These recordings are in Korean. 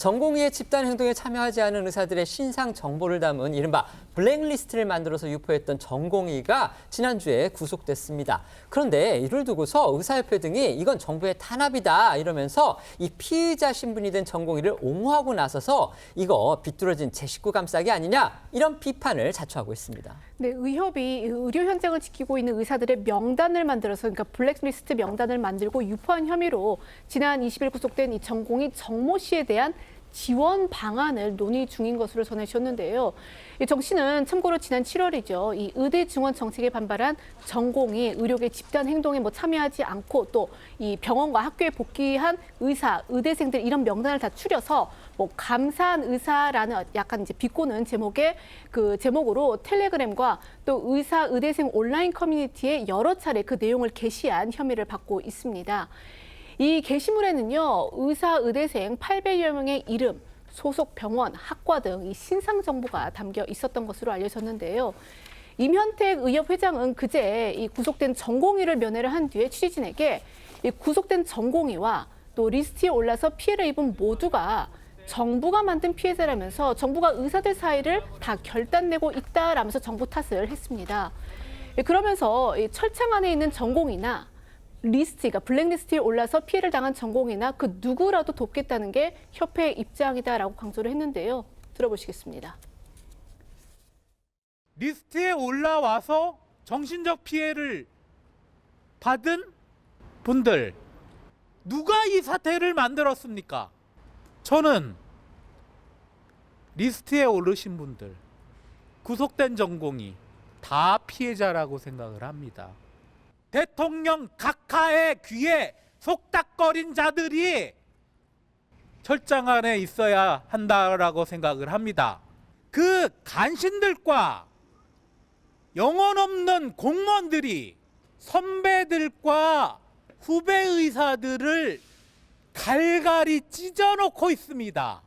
전공의의 집단 행동에 참여하지 않은 의사들의 신상 정보를 담은 이른바 블랙리스트를 만들어서 유포했던 전공의가 지난주에 구속됐습니다. 그런데 이를 두고서 의사협회 등이 이건 정부의 탄압이다 이러면서 이 피의자 신분이 된 전공의를 옹호하고 나서서 이거 비뚤어진 제 식구 감싸기 아니냐 이런 비판을 자초하고 있습니다. 네, 의협이 의료 현장을 지키고 있는 의사들의 명단을 만들어서 그러니까 블랙리스트 명단을 만들고 유포한 혐의로 지난 20일 구속된 이 전공의 정모 씨에 대한 지원 방안을 논의 중인 것으로 전해주셨는데요. 정 씨는 참고로 지난 7월이죠. 이 의대 증원 정책에 반발한 전공이 의료계 집단 행동에 참여하지 않고 또 이 병원과 학교에 복귀한 의사, 의대생들 이런 명단을 다 추려서 감사한 의사라는 약간 이제 비꼬는 제목의 제목으로 텔레그램과 또 의사, 의대생 온라인 커뮤니티에 여러 차례 그 내용을 게시한 혐의를 받고 있습니다. 이 게시물에는요, 의사, 의대생 800여 명의 이름, 소속 병원, 학과 등 이 신상 정보가 담겨 있었던 것으로 알려졌는데요. 임현택 의협 회장은 그제 이 구속된 전공의를 면회를 한 뒤에 취재진에게 이 구속된 전공의와 또 리스트에 올라서 피해를 입은 모두가 정부가 만든 피해자라면서 정부가 의사들 사이를 다 결단내고 있다라면서 정부 탓을 했습니다. 그러면서 이 철창 안에 있는 전공의나 리스트가 블랙리스트에 올라서 피해를 당한 전공이나 그 누구라도 돕겠다는 게 협회의 입장이다라고 강조를 했는데요. 들어보시겠습니다. 리스트에 올라와서 정신적 피해를 받은 분들, 누가 이 사태를 만들었습니까? 저는 리스트에 오르신 분들, 구속된 전공이 다 피해자라고 생각을 합니다. 대통령 각하의 귀에 속닥거린 자들이 철장 안에 있어야 한다라고 생각을 합니다. 그 간신들과 영혼 없는 공무원들이 선배들과 후배 의사들을 갈갈이 찢어놓고 있습니다.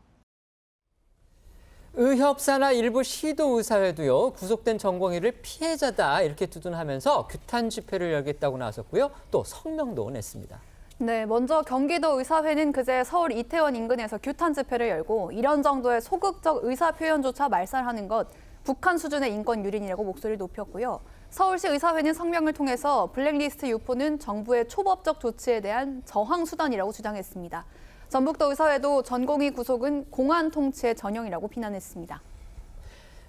의협사나 일부 시도의사회도요, 구속된 전공의를 피해자다 이렇게 두둔하면서 규탄 집회를 열겠다고 나섰고요. 또 성명도 냈습니다. 네, 먼저 경기도 의사회는 그제 서울 이태원 인근에서 규탄 집회를 열고 이런 정도의 소극적 의사 표현조차 말살하는 것 북한 수준의 인권 유린이라고 목소리를 높였고요. 서울시 의사회는 성명을 통해서 블랙리스트 유포는 정부의 초법적 조치에 대한 저항 수단이라고 주장했습니다. 전북도 의사회도 전공의 구속은 공안 통치의 전형이라고 비난했습니다.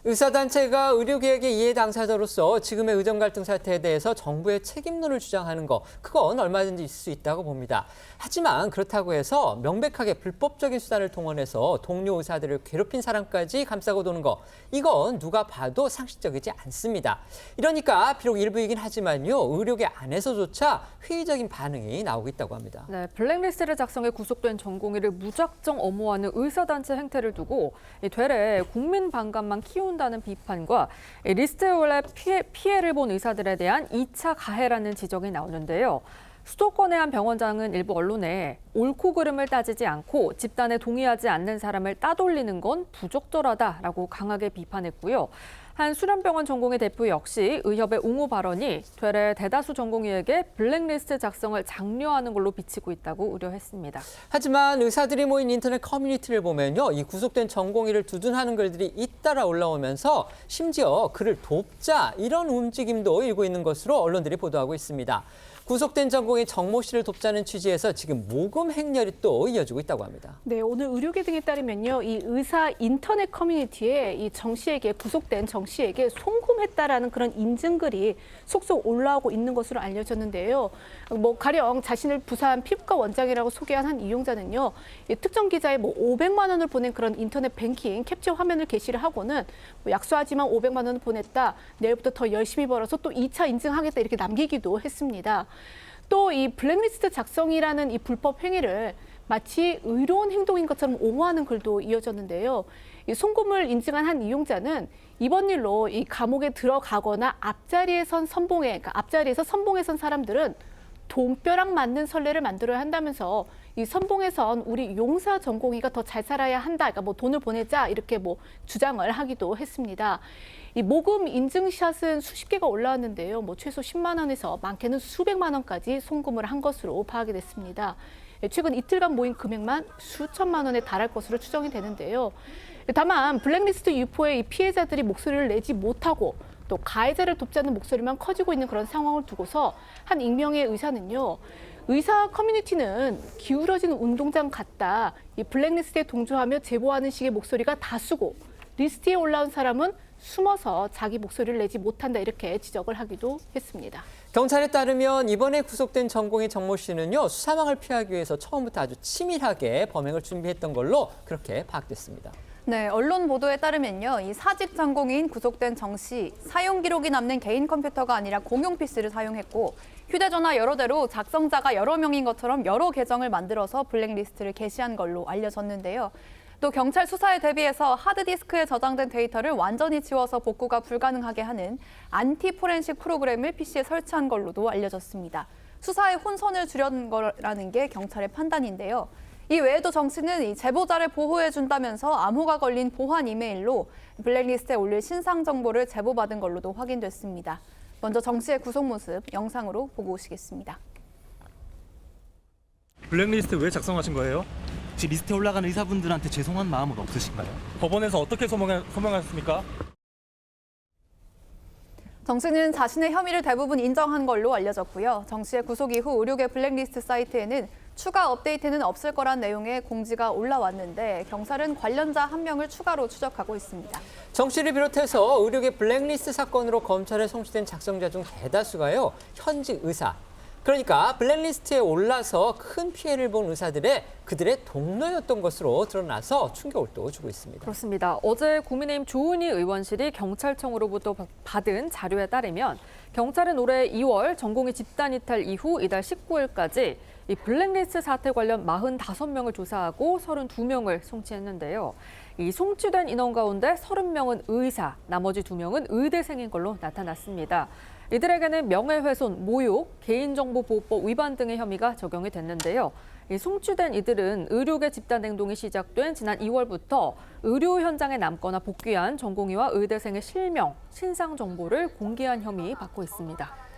의사단체가 의료개혁의 이해 당사자로서 지금의 의정 갈등 사태에 대해서 정부의 책임론을 주장하는 거, 그건 얼마든지 있을 수 있다고 봅니다. 하지만 그렇다고 해서 명백하게 불법적인 수단을 동원해서 동료 의사들을 괴롭힌 사람까지 감싸고 도는 거, 이건 누가 봐도 상식적이지 않습니다. 이러니까 비록 일부이긴 하지만요, 의료계 안에서조차 회의적인 반응이 나오고 있다고 합니다. 네, 블랙리스트를 작성해 구속된 전공의를 무작정 엄호하는 의사단체 행태를 두고 되레 국민 반감만 키운다는 비판과 리스트에 올라 피해를 본 의사들에 대한 2차 가해라는 지적이 나오는데요. 수도권의 한 병원장은 일부 언론에 옳고 그름을 따지지 않고 집단에 동의하지 않는 사람을 따돌리는 건 부적절하다라고 강하게 비판했고요. 한 수련병원 전공의 대표 역시 의협의 옹호 발언이 되레 대다수 전공의에게 블랙리스트 작성을 장려하는 걸로 비치고 있다고 우려했습니다. 하지만 의사들이 모인 인터넷 커뮤니티를 보면요, 이 구속된 전공의를 두둔하는 글들이 잇따라 올라오면서 심지어 그를 돕자 이런 움직임도 일고 있는 것으로 언론들이 보도하고 있습니다. 구속된 전공의 정모 씨를 돕자는 취지에서 지금 모금 행렬이 또 이어지고 있다고 합니다. 네, 오늘 의료계 등에 따르면요, 이 의사 인터넷 커뮤니티에 이 정 씨에게 구속된 정 씨에게 송금했다라는 그런 인증글이 속속 올라오고 있는 것으로 알려졌는데요. 가령 자신을 부산 피부과 원장이라고 소개한 한 이용자는요, 이 특정 기자에 500만 원을 보낸 그런 인터넷 뱅킹 캡처 화면을 게시를 하고는 약소하지만 500만 원을 보냈다. 내일부터 더 열심히 벌어서 또 2차 인증하겠다 이렇게 남기기도 했습니다. 또 이 블랙리스트 작성이라는 이 불법 행위를 마치 의로운 행동인 것처럼 옹호하는 글도 이어졌는데요. 이 송금을 인증한 한 이용자는 이번 일로 이 감옥에 들어가거나 앞자리에서 선봉에 선 사람들은 돈벼락 맞는 선례를 만들어야 한다면서 이 선봉에 선 우리 용사 전공의가 더 잘 살아야 한다. 그러니까 돈을 보내자 이렇게 주장을 하기도 했습니다. 이 모금 인증샷은 수십 개가 올라왔는데요. 최소 10만 원에서 많게는 수백만 원까지 송금을 한 것으로 파악이 됐습니다. 최근 이틀간 모인 금액만 수천만 원에 달할 것으로 추정이 되는데요. 다만 블랙리스트 유포의 이 피해자들이 목소리를 내지 못하고 또 가해자를 돕지 않는 목소리만 커지고 있는 그런 상황을 두고서 한 익명의 의사는요. 의사 커뮤니티는 기울어진 운동장 같다. 이 블랙리스트에 동조하며 제보하는 식의 목소리가 다수고 리스트에 올라온 사람은 숨어서 자기 목소리를 내지 못한다 이렇게 지적을 하기도 했습니다. 경찰에 따르면 이번에 구속된 전공의 정모 씨는요. 수사망을 피하기 위해서 처음부터 아주 치밀하게 범행을 준비했던 걸로 그렇게 파악됐습니다. 네, 언론 보도에 따르면요. 이 사직 전공인 구속된 정 씨, 사용 기록이 남는 개인 컴퓨터가 아니라 공용 PC를 사용했고 휴대전화 여러 대로 작성자가 여러 명인 것처럼 여러 계정을 만들어서 블랙리스트를 게시한 걸로 알려졌는데요. 또 경찰 수사에 대비해서 하드디스크에 저장된 데이터를 완전히 지워서 복구가 불가능하게 하는 안티 포렌식 프로그램을 PC에 설치한 걸로도 알려졌습니다. 수사에 혼선을 주려는 거라는 게 경찰의 판단인데요. 이 외에도 정 씨는 이 제보자를 보호해준다면서 암호가 걸린 보안 이메일로 블랙리스트에 올릴 신상 정보를 제보받은 걸로도 확인됐습니다. 먼저 정 씨의 구속 모습 영상으로 보고 오시겠습니다. 블랙리스트 왜 작성하신 거예요? 혹시 리스트에 올라간 의사분들한테 죄송한 마음은 없으신가요? 법원에서 어떻게 소명하셨습니까? 정 씨는 자신의 혐의를 대부분 인정한 걸로 알려졌고요. 정 씨의 구속 이후 의료계 블랙리스트 사이트에는 추가 업데이트는 없을 거란 내용의 공지가 올라왔는데 경찰은 관련자 1명을 추가로 추적하고 있습니다. 정 씨를 비롯해서 의료계 블랙리스트 사건으로 검찰에 송치된 작성자 중 대다수가요. 현직 의사. 그러니까 블랙리스트에 올라서 큰 피해를 본 의사들의 그들의 동료였던 것으로 드러나서 충격을 또 주고 있습니다. 그렇습니다. 어제 국민의힘 조은희 의원실이 경찰청으로부터 받은 자료에 따르면 경찰은 올해 2월 전공의 집단 이탈 이후 이달 19일까지 이 블랙리스트 사태 관련 45명을 조사하고 32명을 송치했는데요. 이 송치된 인원 가운데 30명은 의사, 나머지 2명은 의대생인 걸로 나타났습니다. 이들에게는 명예훼손, 모욕, 개인정보보호법 위반 등의 혐의가 적용이 됐는데요. 이 송치된 이들은 의료계 집단 행동이 시작된 지난 2월부터 의료 현장에 남거나 복귀한 전공의와 의대생의 실명, 신상 정보를 공개한 혐의 받고 있습니다.